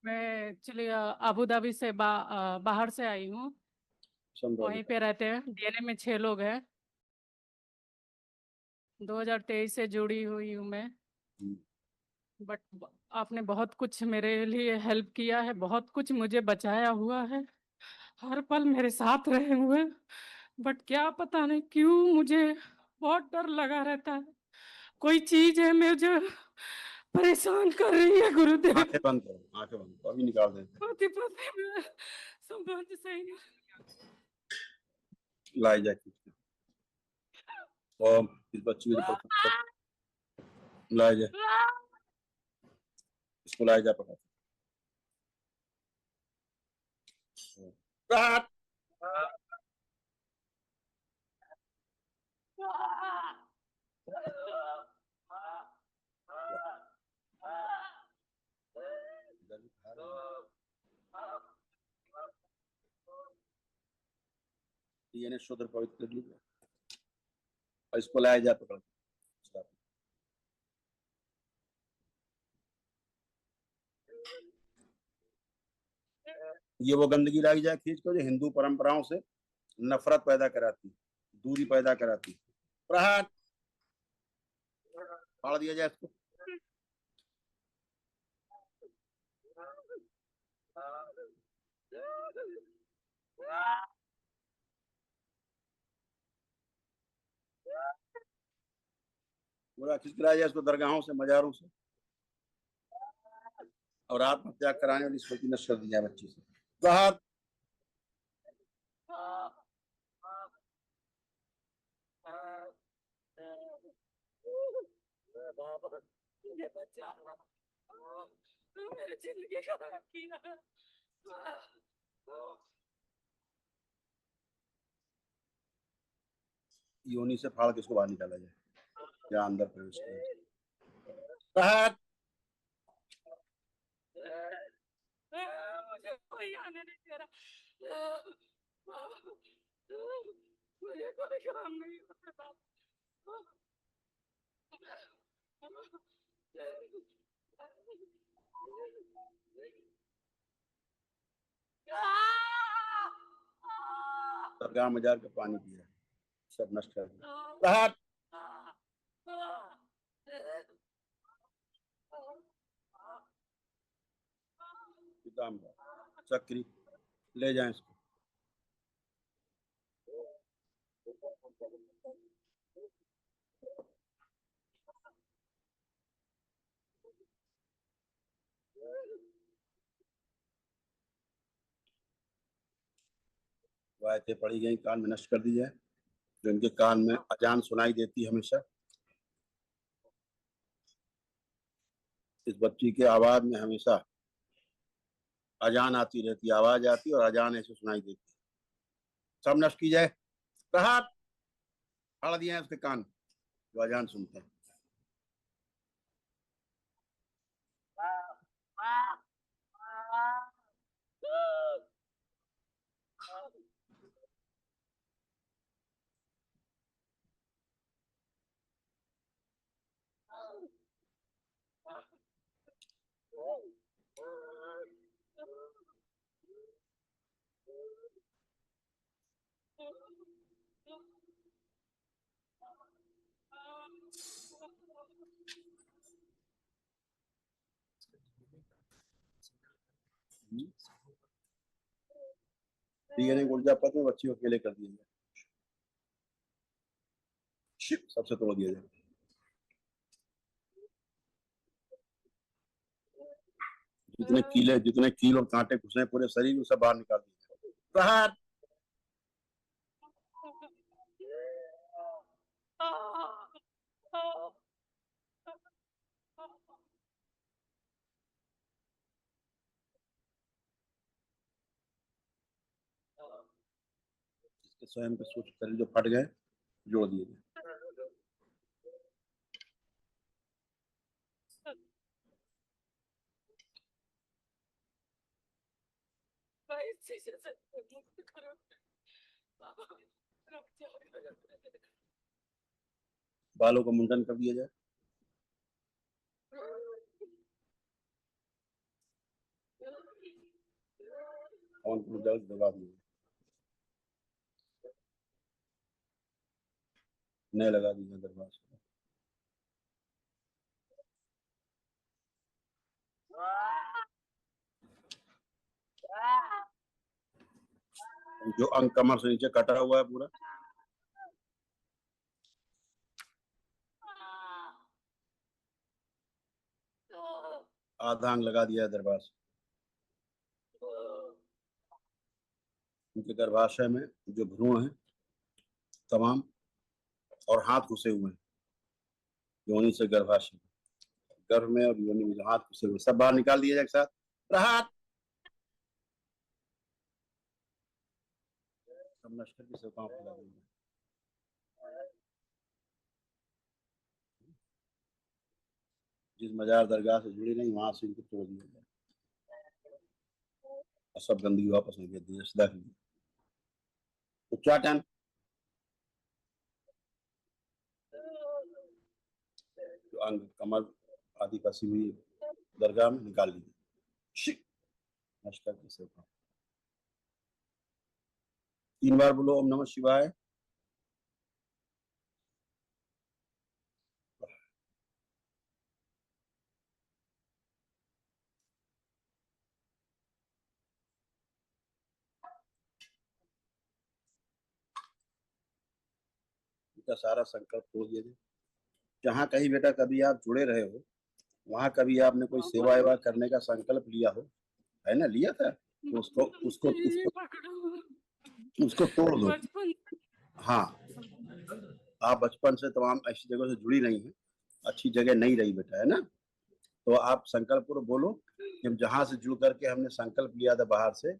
मैं actually Abu Dhabi से बाहर से आई हूँ। संभव वहीं पे रहते हैं। डीएनए में 6 लोग हैं। 2023 से जुड़ी हुई हूँ मैं। है। बट आपने बहुत कुछ मेरे लिए हेल्प किया है, बहुत कुछ मुझे बचाया हुआ है, हर पल मेरे साथ रहे हुए। बट क्या पता नहीं क्यों मुझे बहुत डर लगा रहता है। कोई चीज है मुझे परेशान कर रही है गुरुदेव। आंखें बंद करो, आंखें बंद करो, अभी निकाल देते हैं। पति पति में संबंध सही नहीं। लाई जाके और इस बच्ची के ऊपर लाई जा, इसको लाई जा पकड़। राहत डीएनए शुद्ध पवित्र कर लीजिए और इसको लाया जा पकड़। ये वो गंदगी लाई जाए खींच कर जो हिंदू परंपराओं से नफरत पैदा कराती, दूरी पैदा कराती। प्रहार फाड़ दिया जाए इसको। पूरा खिचलाया जाए इसको दरगाहों से, मजारों से, और आत्महत्या कराने वाली सोची नष्ट कर दी जाए बच्ची से। प्रहार मेरी जिंदगी खराब किया। योनि से फाड़ के इसको बाहर निकाला जाए या अंदर प्रवेश किया। प्रहार मुझे कोई आने नहीं दे रहा। मुझे कोई काम नहीं होता। दरगाह मजार का पानी पी रहा है, सब नष्ट कर दिया। प्रहार पीताम्बर चक्री ले जाएं इसको। वायतें पड़ी गई, कान में नष्ट कर दी जाए। जो इनके कान में अजान सुनाई देती है हमेशा, इस बच्ची के आवाज में हमेशा अजान आती रहती, आवाज आती और अजान ऐसे सुनाई देती, सब नष्ट की जाए। प्रहार फाड़ दिए हैं उसके कान जो अजान सुनते हैं। डीएनए ऊर्जा पथ में बच्ची को अकेले कर दिया जाए, सबसे तोड़ दिया जाए। जितने कील और कांटे घुसे पूरे शरीर में सब बाहर निकाल दिए। प्रहार इसके स्वयं के सूक्ष्म शरीर जो फट गए जोड़ दिए गए। बालों का मुंडन कर दिया जाए। कौन को जल्द दबा दिए, नहीं लगा दिया दरबार से। जो अंग कमर से नीचे कटा हुआ है पूरा, आधा अंग लगा दिया है दरबार से। उनके गर्भाशय में जो भ्रूण है तमाम, और हाथ घुसे हुए हैं योनि से गर्भाशय, गर्भ में और योनि में जो हाथ घुसे हुए सब बाहर निकाल दिए जाए एक साथ। प्रहार। सब नष्ट करके सब काम फैला देंगे। जिस मजार दरगाह से जुड़ी नहीं वहां से इनको तोड़ दिया जाए और सब गंदगी वापस नहीं भेज दी सदा के लिए। उच्चाटन। जो अंग कमर आदि कसी हुई दरगाह में निकाल लीजिए, नष्ट करके सब काम। 3 बार बोलो ओम नमः शिवाय। इनका सारा संकल्प तोड़ दिया जाए। जहाँ कहीं बेटा कभी आप जुड़े रहे हो, वहां कभी आपने कोई सेवा वेवा करने का संकल्प लिया हो, है ना, लिया था, तो उसको उसको उसको उसको तोड़ दो। बचपन। हाँ, आप बचपन से तमाम ऐसी जगह से जुड़ी नहीं है, अच्छी जगह नहीं रही बेटा, है ना, तो आप संकल्प पूर्व बोलो कि हम जहाँ से जुड़ करके हमने संकल्प लिया था बाहर से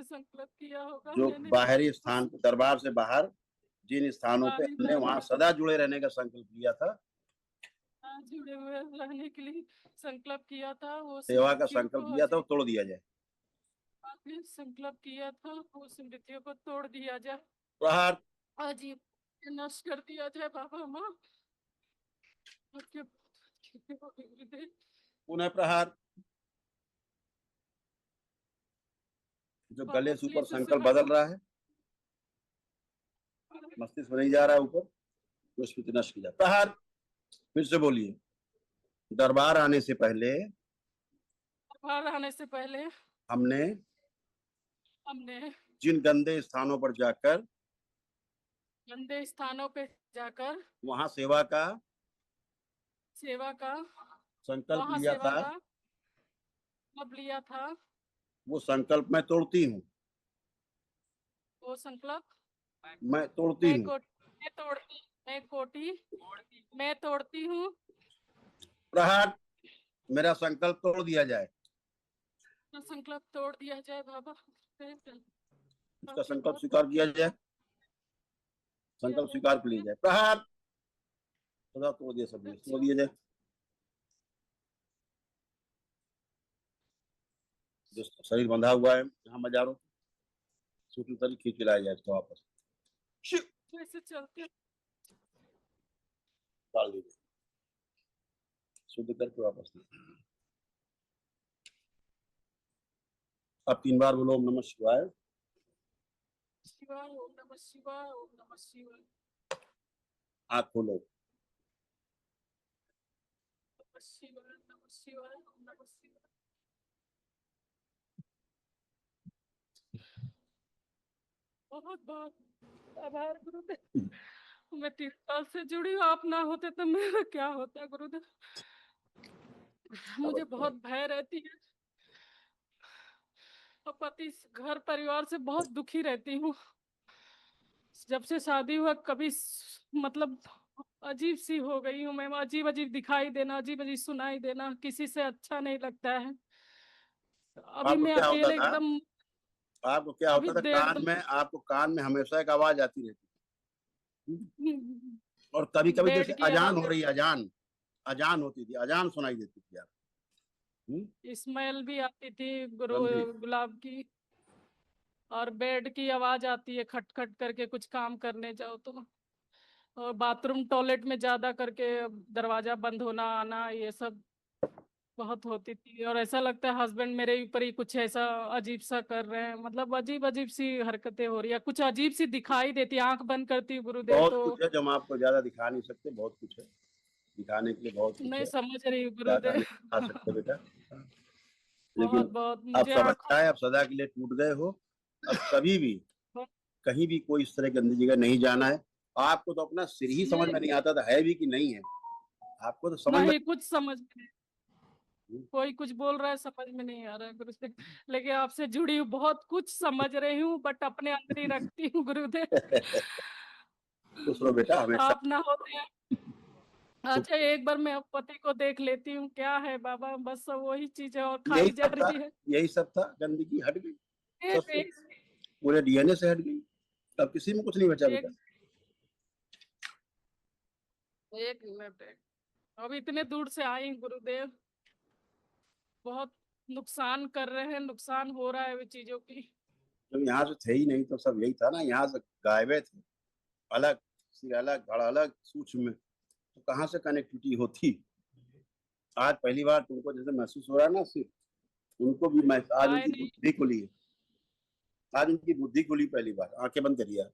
संकल्प किया होगा जो मैंने। बाहरी स्थान दरबार से बाहर जिन स्थानों पे हमने वहां सदा जुड़े रहने का संकल्प लिया था, जुड़े हुए रहने के लिए संकल्प किया था, वो सेवा का स्मृतियों संकल्प को लिया था, वो तोड़ दिया जाए। संकल्प किया था, वो स्मृतियों को तोड़ दिया जाए, प्रहार। अजीब नष्ट कर दिया जाए बाबा माँ। पुनः प्रहार। जो गले से ऊपर संकल्प बदल रहा है, मस्तिष्क में नहीं जा रहा है ऊपर, तो स्मृति नष्ट की जाए। प्रहार। फिर से बोलिए। दरबार आने से पहले हमने जिन गंदे स्थानों पर जाकर वहां सेवा का संकल्प वहां लिया सेवा था, का मतलब लिया था, वो संकल्प मैं तोड़ती हूँ, वो संकल्प मैं तोड़ती हूँ। मैं तोड़ती हूँ। प्रहार। मेरा संकल्प तोड़ दिया जाए। संकल्प तोड़ दिया जाए बाबा। इसका संकल्प स्वीकार किया जाए, संकल्प स्वीकार कर लिया जाए। प्रहार। सदा तोड़ दिया, सब तोड़ दिया जाए। जो शरीर बंधा हुआ है यहाँ मजारों, सूत्र तरी खींच लाया जाए इसको वापस, कैसे चलते डाल दीजिए, शुद्ध करके वापस। अब 3 बार बोलो ओम नमः शिवाय। शिवाय ओम नमः शिवाय ओम नमः शिवाय। आँख खोलो। शिवाय नमः शिवाय ओम नमः शिवाय। बहुत बहुत आभार गुरुदेव। मैं 3 साल से जुड़ी हूँ, आप ना होते तो मेरा क्या होता गुरुदेव। मुझे बहुत भय रहती है और पति घर परिवार से बहुत दुखी रहती हूँ। जब से शादी हुआ कभी मतलब अजीब सी हो गई हूँ मैं, अजीब अजीब दिखाई देना, अजीब अजीब सुनाई देना, किसी से अच्छा नहीं लगता है। अभी आपको मैं क्या होता अकेले था, एकदम आपको क्या अभी होता था, कान में, आपको कान में हमेशा एक आवाज आती रहती थी, और कभी कभी जैसे बेड की अजान हो आवाज, रही, अजान अजान होती थी, अजान सुनाई देती थी यार। स्मेल भी आती थी समझे। गुलाब की, और बेड की आवाज आती है खट खट करके कुछ काम करने जाओ तो, और बाथरूम टॉयलेट में ज्यादा करके दरवाजा बंद होना आना ये सब बहुत होती थी और ऐसा लगता है हस्बैंड मेरे ऊपर ही कुछ ऐसा अजीब सा कर रहे हैं, मतलब अजीब अजीब सी हरकतें हो रही है, कुछ अजीब सी दिखाई देती है, आंख बंद करती हूँ गुरुदेव बहुत तो कुछ है जो हम आपको ज्यादा दिखा नहीं सकते, बहुत कुछ है दिखाने के लिए, बहुत कुछ नहीं है, समझ रही हूँ ज्यादा गुरुदेव। नहीं दिखा सकते बेटा। हाँ। बहुत लेकिन बहुत अब मुझे सब आंखों अच्छा है, अब सदा के लिए टूट गए हो। अब कभी भी कहीं भी कोई इस तरह की गंदी जगह नहीं जाना है। आपको तो अपना सिर ही समझ में नहीं आता था है भी कि नहीं है, आपको तो समझ में। नहीं कुछ समझ में नहीं, कोई कुछ बोल रहा है समझ में नहीं आ रहा है गुरुदेव, लेकिन आपसे जुड़ी हूँ, बहुत कुछ समझ रही हूँ बट अपने अंदर ही रखती हूँ गुरुदेव। खुश रहो बेटा हमेशा। आप ना होते हैं। अच्छा एक बार मैं अब पति को देख लेती हूँ, क्या है बाबा, बस वही चीज है और यही खाई जा सब था, रही है। यही सब था, गंदगी हट गई एक सबसे, एक पूरे डीएनए से हट गई। अब किसी में कुछ नहीं बचा बेटा। एक, एक मिनट अब इतने दूर से आई गुरुदेव, बहुत नुकसान कर रहे हैं, नुकसान हो रहा है वे चीजों की। जब यहाँ से थे ही नहीं तो सब यही था ना, यहाँ से गायबे थे, अलग, सिर अलग, धड़ अलग, सूक्ष्म में, तो कहाँ से कनेक्टिविटी होती। आज पहली बार तुमको जैसे महसूस हो रहा है ना सिर, उनको भी मैं आज आए उनकी नहीं, बुद्धि खुली है, आज उनकी बुद्धि खुली पहली बार, आंखें बंद करिए आप।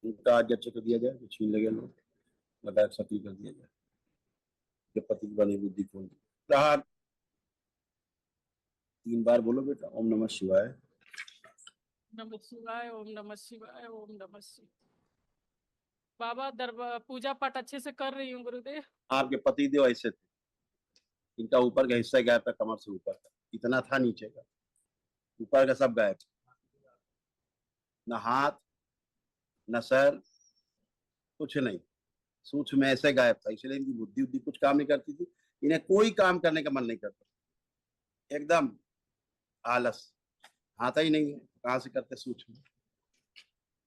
उनका आज चेक कर दिया जाए तो छीन लगे लोग, लगाया सक्रिय कर दिया जाए, जब पति की बनी बुद्धि खोल दी। प्रहार 3 बार बोलो बेटा, ओम नमः शिवाय। नमः शिवाय, ओम नमः शिवाय, ओम नमः शिवाय। बाबा दरबार पूजा पाठ अच्छे से कर रही हूँ गुरुदेव। आपके पति देव ऐसे थे, इनका ऊपर का हिस्सा गायब था, कमर से ऊपर का इतना था, नीचे का ऊपर का सब गायब, न हाथ न सर, कुछ नहीं, सूक्ष्म में ऐसे गायब था, इसलिए इनकी बुद्धि बुद्धि कुछ काम नहीं करती थी, इन्हें कोई काम करने का मन नहीं करता, एकदम आलस, आता ही नहीं है, कहाँ से करते सूक्ष्म।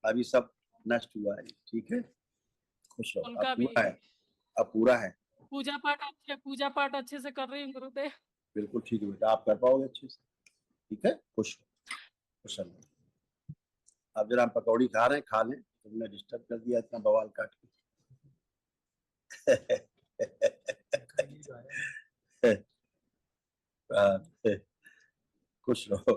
अभी सब नष्ट हुआ है, ठीक है, खुश रहो, अब उनका भी पूरा है, अब पूरा है। पूजा पाठ अच्छे से कर रही हूँ गुरुदेव। बिल्कुल ठीक है बेटा, आप कर पाओगे अच्छे से, ठीक है, खुश खुश रहो। अब जरा हम पकौड़ी खा रहे हैं, खा लें, तुमने डिस्टर्ब कर दिया इतना बवाल काट के। खुश रहो।